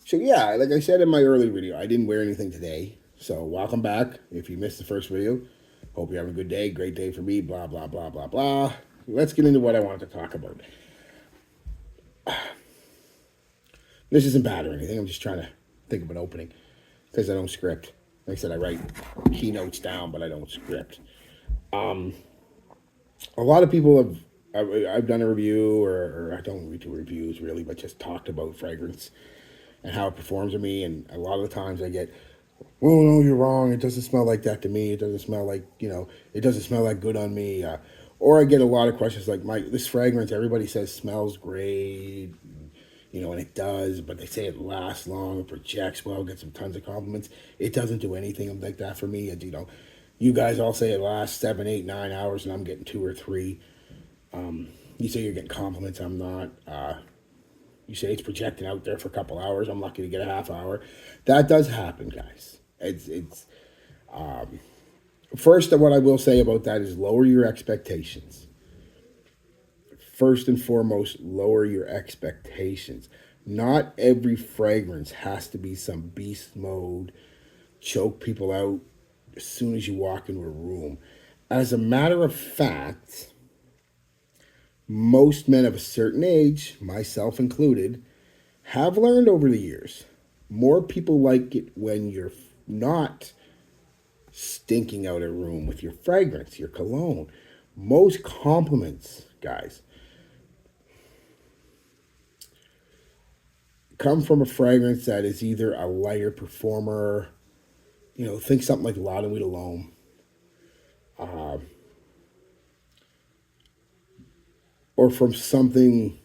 So yeah, like I said in my early video, I didn't wear anything today. So welcome back. If you missed the first video, hope you're having a good day. Great day for me. Blah blah blah blah blah. Let's get into what I wanted to talk about. This isn't bad or anything. I'm just trying to think of an opening because I don't script. Like I said, I write keynotes down, but I don't script. A lot of people have. I've done a review, or I don't do reviews really, but just talked about fragrance and how it performs on me. And a lot of the times I get, "Oh no, you're wrong. It doesn't smell like that to me. It doesn't smell like it doesn't smell that good on me." Or I get a lot of questions like, this fragrance, everybody says smells great, and it does, but they say it lasts long, it projects well, get some tons of compliments. It doesn't do anything like that for me. And you guys all say it lasts 7, 8, 9 hours, and I'm getting 2 or 3. You say you're getting compliments, I'm not. You say it's projecting out there for a couple hours. I'm lucky to get a half hour. That does happen, guys. It's first, what I will say about that is lower your expectations. First and foremost, lower your expectations. Not every fragrance has to be some beast mode, choke people out as soon as you walk into a room. As a matter of fact, most men of a certain age, myself included, have learned over the years. More people like it when you're not stinking out a room with your fragrance, your cologne. Most compliments, guys, come from a fragrance that is either a lighter performer, think something like Laude Nuit L'Homme, or from something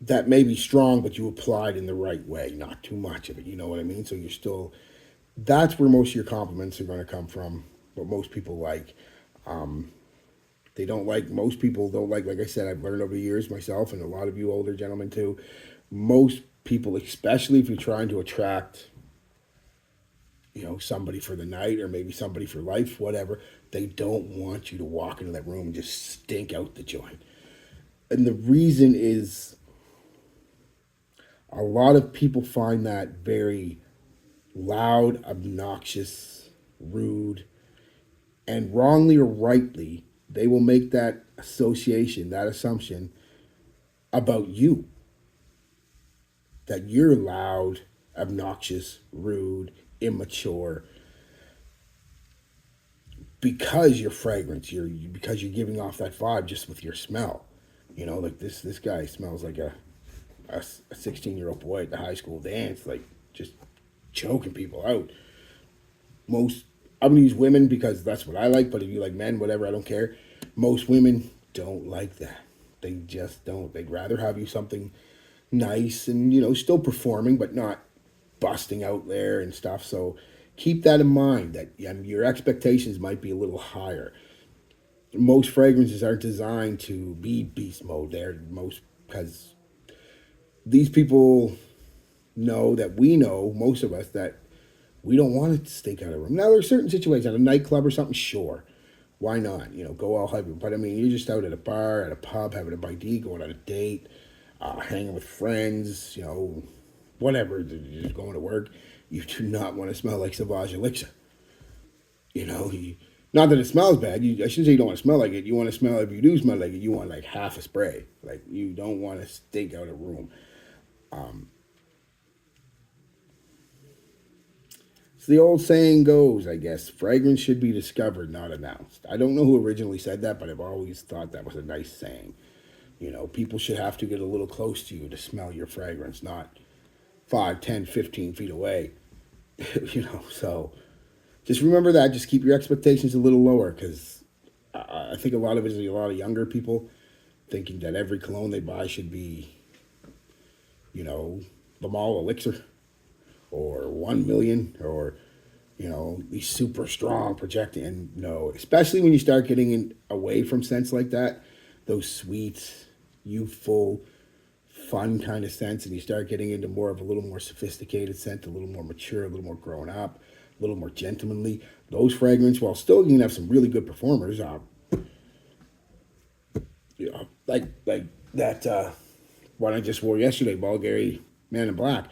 that may be strong, but you applied in the right way, not too much of it. You know what I mean? So you're still, that's where most of your compliments are going to come from. What most people like. They don't like, most people don't like I said, I've learned over the years myself, and a lot of you older gentlemen too. Most people, especially if you're trying to attract, somebody for the night or maybe somebody for life, whatever, they don't want you to walk into that room and just stink out the joint. And the reason is, a lot of people find that very loud, obnoxious, rude, and wrongly or rightly, they will make that association, that assumption about you. That you're loud, obnoxious, rude, immature, because your fragrance, because you're giving off that vibe just with your smell. Like this guy smells like a 16-year-old boy at the high school dance, like just choking people out. I'm gonna use women because that's what I like, but if you like men, whatever, I don't care. Most women don't like that. They just don't. They'd rather have you something nice and still performing, but not busting out there and stuff. So keep that in mind, that your expectations might be a little higher. Most fragrances aren't designed to be beast mode. They're most, because these people know that we know, most of us, that we don't want to stink out of a room. Now, there's certain situations, at a nightclub or something, sure. Why not? Go all hyper. But I mean, you're just out at a bar, at a pub, having a bite to eat, going on a date, hanging with friends, whatever, just going to work. You do not want to smell like Sauvage Elixir. Not that it smells bad. I shouldn't say you don't want to smell like it. You want to smell, if you do smell like it, you want like half a spray. Like, you don't want to stink out a room. So the old saying goes, I guess, fragrance should be discovered, not announced. I don't know who originally said that, but I've always thought that was a nice saying. People should have to get a little close to you to smell your fragrance, not 5, 10, 15 feet away. So just remember that. Just keep your expectations a little lower, because I think a lot of it is a lot of younger people thinking that every cologne they buy should be, the Mall Elixir or 1 million, or these super strong projecting. And no, especially when you start getting away from scents like that, those sweet, youthful, fun kind of scents, and you start getting into more of a little more sophisticated scent, a little more mature, a little more grown up, a little more gentlemanly. Those fragrances, while still you can have some really good performers, like that what I just wore yesterday, Bulgari Man in Black.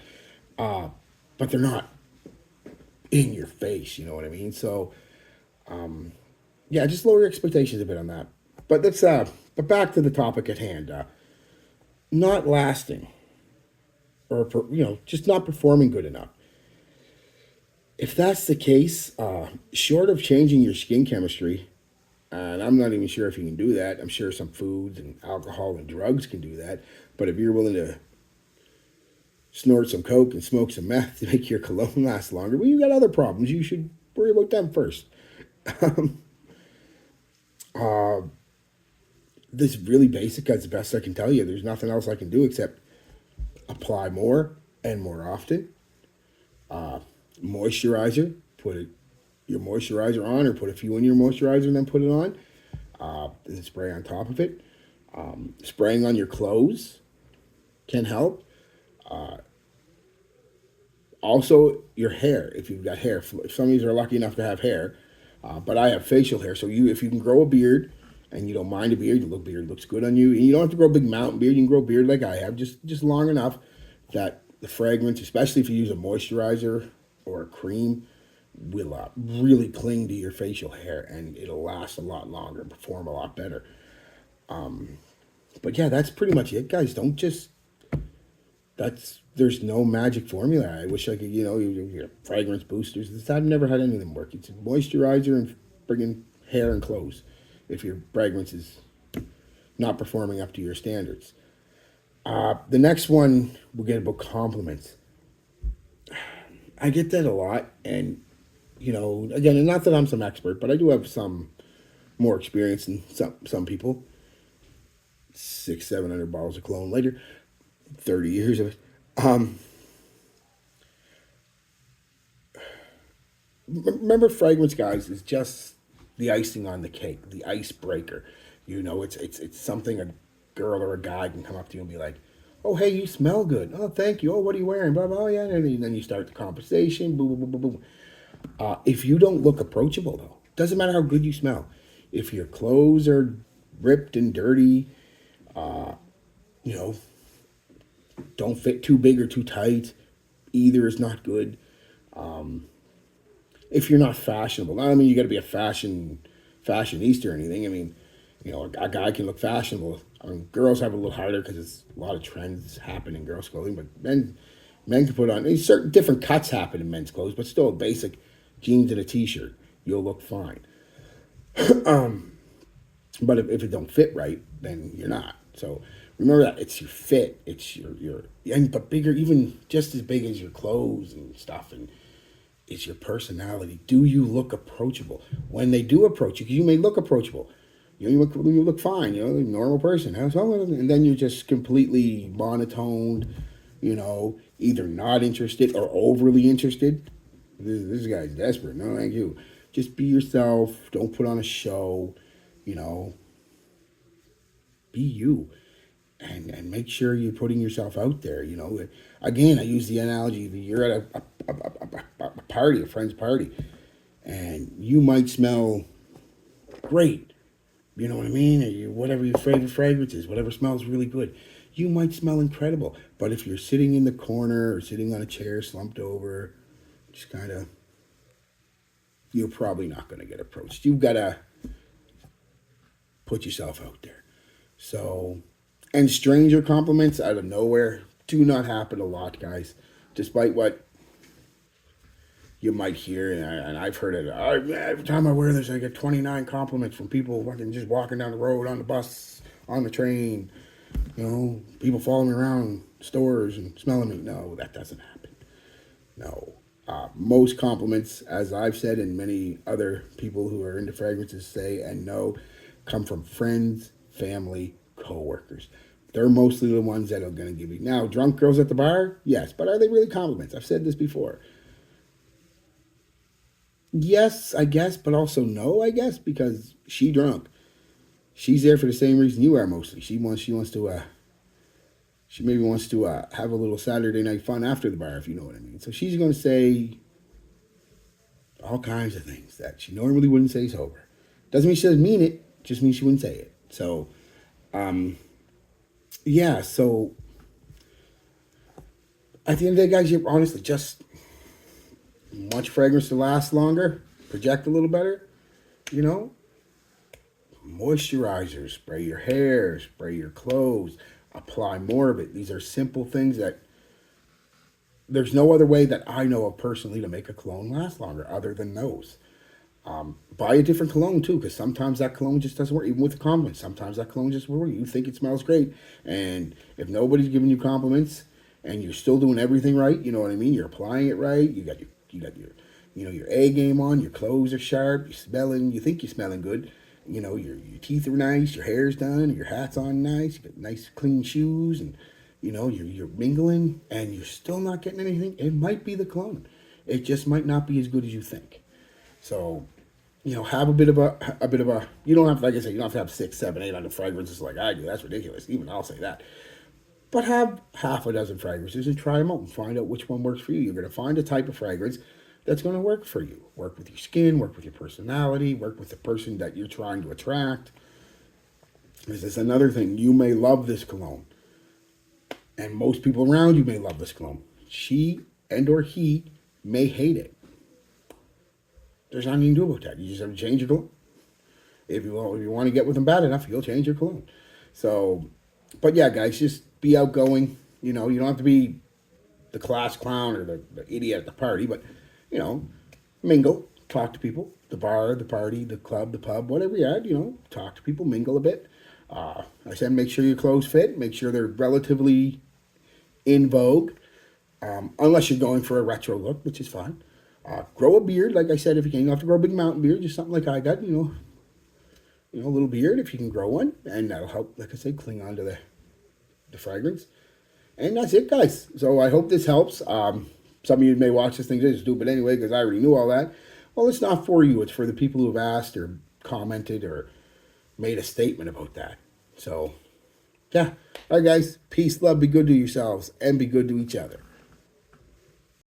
Uh, but they're not in your face, you know what I mean? So, yeah, just lower your expectations a bit on that. But but back to the topic at hand. Not lasting, or just not performing good enough. If that's the case, short of changing your skin chemistry, and I'm not even sure if you can do that. I'm sure some foods and alcohol and drugs can do that. But if you're willing to snort some coke and smoke some meth to make your cologne last longer, well, you got other problems. You should worry about them first. This is really basic. That's the best I can tell you. There's nothing else I can do except apply more and more often. Moisturizer. Your moisturizer on, or put a few in your moisturizer and then put it on. And spray on top of it. Spraying on your clothes can help. Also, your hair, if you've got hair. If some of you are lucky enough to have hair, but I have facial hair, so if you can grow a beard and you don't mind a beard, beard looks good on you, and you don't have to grow a big mountain beard. You can grow a beard like I have, just long enough that the fragrance, especially if you use a moisturizer or a cream, will really cling to your facial hair, and it'll last a lot longer and perform a lot better. But yeah, that's pretty much it, guys. Don't just there's no magic formula. I wish I could, your fragrance boosters. I've never had any of them work. It's moisturizer and friggin' hair and clothes. If your fragrance is not performing up to your standards. The next one we'll get about compliments. I get that a lot, and again, and not that I'm some expert, but I do have some more experience than some people. 600-700 bottles of cologne later, 30 years of it. Remember, fragrance, guys, is just the icing on the cake, the icebreaker. It's something a girl or a guy can come up to you and be like, "Oh, hey, you smell good. Oh, thank you. Oh, what are you wearing? Blah, blah, oh, yeah." And then you start the conversation. Boom, boom, boom, boom, boom. If you don't look approachable, though, doesn't matter how good you smell. If your clothes are ripped and dirty, you know, don't fit too big or too tight, either is not good. If you're not fashionable, I mean, you got to be a fashionista or anything. I mean, a guy can look fashionable. I mean, girls have it a little harder because it's a lot of trends happen in girls' clothing, but men can put on certain different cuts happen in men's clothes, but still a basic jeans and a t-shirt, you'll look fine. But if it don't fit right, then you're not. So remember that it's your fit, it's but bigger, even just as big as your clothes and stuff, and it's your personality. Do you look approachable? When they do approach you, because you may look approachable, you look fine, a normal person, and then you're just completely monotoned, either not interested or overly interested. This guy's desperate. No, thank you. Just be yourself. Don't put on a show. Be you, and make sure you're putting yourself out there. Again, I use the analogy: if you're at a party, a friend's party, and you might smell great. You know what I mean? Or whatever your favorite fragrance is, whatever smells really good, you might smell incredible. But if you're sitting in the corner or sitting on a chair slumped over, just kind of, you're probably not going to get approached. You've got to put yourself out there. So, and stranger compliments out of nowhere do not happen a lot, guys. Despite what you might hear, and I've heard it. Every time I wear this, I get 29 compliments from people fucking just walking down the road, on the bus, on the train. People following me around stores and smelling me. No, that doesn't happen. No. Most compliments, as I've said, and many other people who are into fragrances say and know, come from friends, family, co-workers. They're mostly the ones that are going to give you. Now, drunk girls at the bar, yes, but are they really compliments? I've said this before. Yes, I guess, but also no, I guess, because she drunk. She's there for the same reason you are mostly. She maybe wants to have a little Saturday night fun after the bar, if you know what I mean. So she's going to say all kinds of things that she normally wouldn't say sober. Doesn't mean she doesn't mean it, just means she wouldn't say it. So, yeah, so At the end of the day, guys, you honestly just want your fragrance to last longer, project a little better, you know, moisturizer, spray your hair, spray your clothes, apply more of it. These are simple things that there's no other way that I know of personally to make a cologne last longer other than those. Buy a different cologne too, because sometimes that cologne just doesn't work. Even with the compliments, sometimes that cologne just works. You think it smells great, and if nobody's giving you compliments, and you're still doing everything right, you know what I mean. You're applying it right. You got your your A game on. Your clothes are sharp. You're smelling. You think you're smelling good. Your teeth are nice. Your hair's done. Your hat's on nice. You got nice clean shoes, and you're mingling, and you're still not getting anything. It might be the cologne. It just might not be as good as you think. So have a bit of a. You don't have, like I said, you don't have to have 6, 7, 800 fragrances like I do. That's ridiculous. Even I'll say that. But have half a dozen fragrances and try them out and find out which one works for you. You're going to find a type of fragrance that's going to work for you. Work with your skin, work with your personality, work with the person that you're trying to attract. This is another thing. You may love this cologne, and most people around you may love this cologne. She and or he may hate it. There's nothing you can do about that. You just have to change your cologne. If you want to get with them bad enough, you'll change your cologne. So, but yeah, guys, just be outgoing. You don't have to be the class clown or the idiot at the party, but mingle, talk to people, the bar, the party, the club, the pub, whatever you're at. Talk to people, mingle a bit. I said, make sure your clothes fit, make sure they're relatively in vogue, unless you're going for a retro look, which is fine. Grow a beard, like I said, if you can. You don't have to grow a big mountain beard, just something like I got, a little beard if you can grow one, and that'll help, like I said, cling on to the fragrance. And that's it, guys. So I hope this helps. Some of you may watch this thing just stupid anyway, because I already knew all that. Well, it's not for you. It's for the people who've asked or commented or made a statement about that. So, yeah. All right, guys. Peace, love, be good to yourselves, and be good to each other.